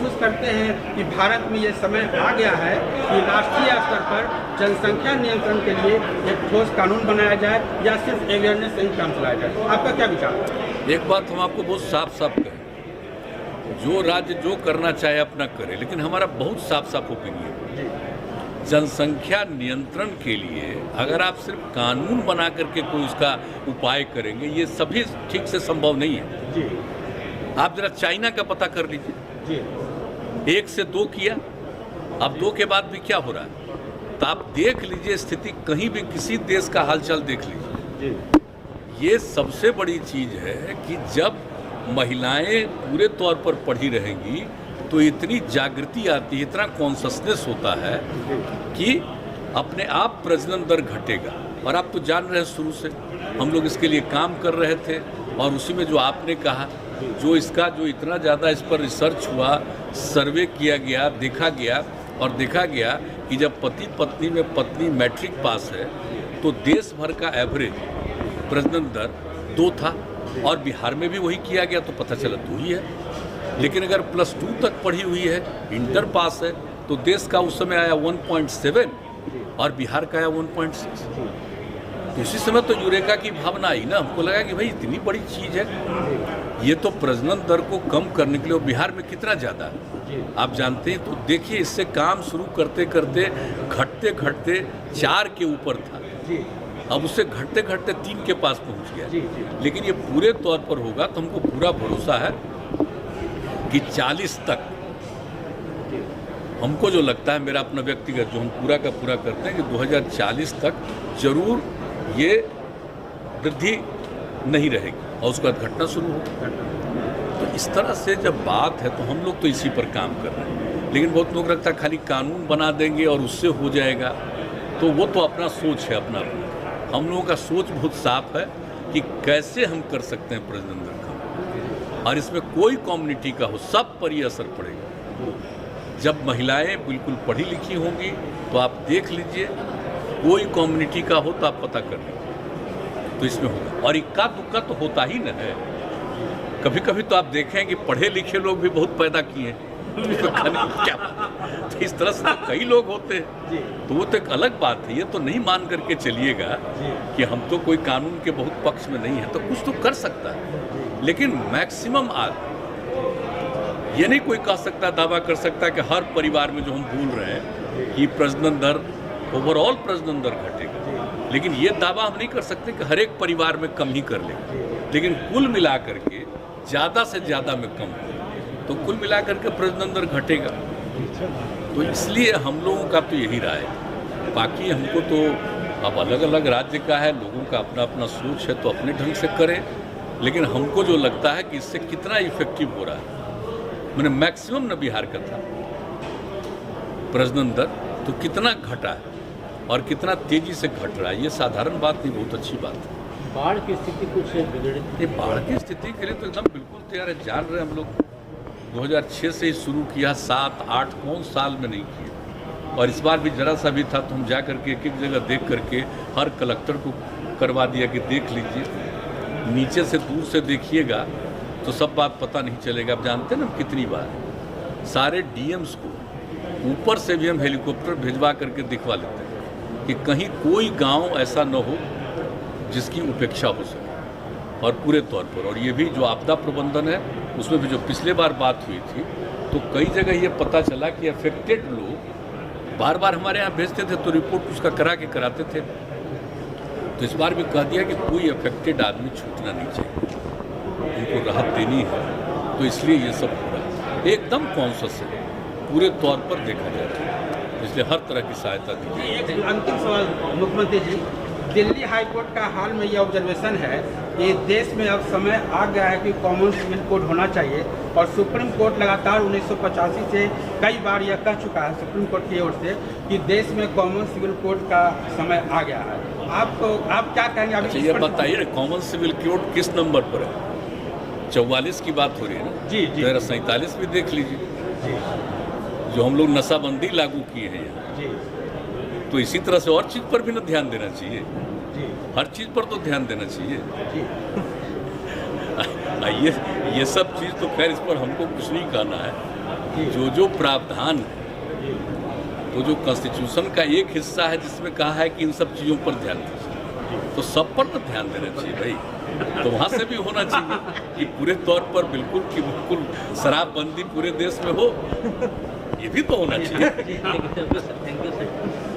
महसूस करते हैं कि भारत में ये समय आ गया है कि राष्ट्रीय स्तर पर जनसंख्या नियंत्रण के लिए एक ठोस कानून बनाया जाए या सिर्फ अवेयरनेस से ही काम चलाया जाए? आपका क्या विचार है? एक बात हम आपको बहुत साफ साफ कहें, जो राज्य जो करना चाहे अपना करे, लेकिन हमारा बहुत साफ साफ ओपिनियन है, जनसंख्या नियंत्रण के लिए अगर आप सिर्फ कानून बना करके कोई उसका उपाय करेंगे, ये सभी ठीक से संभव नहीं है। जी। आप जरा चाइना का पता कर लीजिए, जी। 1 से 2 किया, अब 2 के बाद भी क्या हो रहा है, तो आप देख लीजिए स्थिति, कहीं भी किसी देश का हालचाल देख लीजिए। जी। ये सबसे बड़ी चीज़ है कि जब महिलाएं पूरे तौर पर पढ़ी रहेंगी तो इतनी जागृति आती है, इतना कॉन्शसनेस होता है कि अपने आप प्रजनन दर घटेगा। और आप तो जान रहे हैं, शुरू से हम लोग इसके लिए काम कर रहे थे, और उसी में जो आपने कहा, जो इतना ज़्यादा इस पर रिसर्च हुआ, सर्वे किया गया, देखा गया कि जब पति पत्नी में पत्नी मैट्रिक पास है तो देश भर का एवरेज प्रजनन दर 2 था, और बिहार में भी वही किया गया तो पता चला 2 ही है। लेकिन अगर +2 तक पढ़ी हुई है, इंटर पास है, तो देश का उस समय आया 1.7 और बिहार का आया 1.6। तो उसी समय तो यूरेका की भावना आई ना, हमको लगा कि भाई इतनी बड़ी चीज़ है, ये तो प्रजनन दर को कम करने के लिए, बिहार में कितना ज़्यादा है आप जानते हैं। तो देखिए, इससे काम शुरू करते करते घटते घटते 4 के ऊपर था, अब उससे घटते घटते 3 के पास पहुंच गया। लेकिन ये पूरे तौर पर होगा तो हमको पूरा भरोसा है कि 40 तक, हमको जो लगता है, मेरा अपना व्यक्तिगत जो हम पूरा का पूरा करते हैं कि 2040 तक जरूर ये वृद्धि नहीं रहेगी और उसके बाद घटना शुरू होगी। तो इस तरह से जब बात है तो हम लोग तो इसी पर काम कर रहे हैं। लेकिन बहुत लोग रखता है खाली कानून बना देंगे और उससे हो जाएगा, तो वो तो अपना सोच है अपना। हम लोगों का सोच बहुत साफ है कि कैसे हम कर सकते हैं प्रजनन दर कम, और इसमें कोई कम्युनिटी का हो, सब पर ये असर पड़ेगा। जब महिलाएं बिल्कुल पढ़ी लिखी होंगी तो आप देख लीजिए, कोई कम्युनिटी का हो तो आप पता कर लीजिए, तो इसमें होगा। और इक्का दुक्का तो होता ही न है, कभी कभी तो आप देखें कि पढ़े लिखे लोग भी बहुत पैदा किए तो क्या, तो इस तरह से तो कई लोग होते हैं, तो वो तो एक अलग बात है। ये तो नहीं मान करके चलिएगा कि हम तो कोई कानून के बहुत पक्ष में नहीं है, तो कुछ तो कर सकता है, लेकिन मैक्सिमम आज ये नहीं कोई कह सकता, दावा कर सकता कि हर परिवार में जो हम बोल रहे हैं कि प्रजनन दर, ओवरऑल प्रजनन दर घटेगा, लेकिन ये दावा हम नहीं कर सकते कि हर एक परिवार में कम ही कर लेगा, लेकिन कुल मिला करके ज़्यादा से ज़्यादा में कम, तो कुल मिलाकर के प्रजनन दर घटेगा। तो इसलिए हम लोगों का तो यही राय है। बाकी हमको तो अब अलग अलग राज्य का है, लोगों का अपना अपना सोच है, तो अपने ढंग से करें। लेकिन हमको जो लगता है कि इससे कितना इफेक्टिव हो रहा है, मैंने मैक्सिमम न बिहार का था प्रजनन दर, तो कितना घटा है और कितना तेजी से घट रहा है, ये साधारण बात नहीं, बहुत अच्छी बात है। बाढ़ की स्थिति कुछ बिगड़ी? ये बाढ़ की स्थिति के लिए तो एकदम बिल्कुल तैयार है। जान रहे हम लोग 2006 से ही शुरू किया, 7-8 कौन साल में नहीं किया, और इस बार भी जरा सा भी था तो हम जा करके एक एक जगह देख करके हर कलेक्टर को करवा दिया कि देख लीजिए, नीचे से दूर से देखिएगा तो सब बात पता नहीं चलेगा। आप जानते हैं ना कितनी बार सारे डीएम्स को ऊपर से भी हम हेलीकॉप्टर भिजवा करके दिखवा लेते हैं कि कहीं कोई गांव ऐसा न हो जिसकी उपेक्षा हो सके, और पूरे तौर पर। और ये भी जो आपदा प्रबंधन है, उसमें भी जो पिछले बार बात हुई थी, तो कई जगह ये पता चला कि अफेक्टेड लोग बार बार हमारे यहाँ भेजते थे तो रिपोर्ट उसका करा के कराते थे। तो इस बार भी कह दिया कि कोई अफेक्टेड आदमी छूटना नहीं चाहिए, उनको राहत देनी है। तो इसलिए ये सब हो रहा है, एकदम कॉन्शियस है, पूरे तौर पर देखा जा रहा है, इसलिए हर तरह की सहायता दी। एक अंतिम सवाल मुख्यमंत्री जी, दिल्ली हाईकोर्ट का हाल में ये ऑब्जर्वेशन है कि देश में अब समय आ गया है कि कॉमन सिविल कोड होना चाहिए, और सुप्रीम कोर्ट लगातार 1985 से कई बार यह कह चुका है सुप्रीम कोर्ट की ओर से कि देश में कॉमन सिविल कोड का समय आ गया है। आप क्या कहेंगे? अच्छा, ये बताइए कॉमन सिविल कोड किस नंबर पर है? 44 की बात हो रही है ना? जी। 47 भी देख लीजिए, जो हम लोग नशाबंदी लागू किए हैं यहाँ, तो इसी तरह से और चीज़ पर भी ना ध्यान देना चाहिए, हर चीज़ पर तो ध्यान देना चाहिए। ये सब चीज़ तो खैर इस पर हमको कुछ नहीं कहना है। जो प्रावधान है तो जो कॉन्स्टिट्यूशन का एक हिस्सा है जिसमें कहा है कि इन सब चीज़ों पर ध्यान देना, तो सब पर ना ध्यान देना चाहिए भाई। तो वहाँ से भी होना चाहिए कि पूरे तौर पर बिल्कुल शराबबंदी पूरे देश में हो, ये भी तो होना चाहिए। Thank you sir.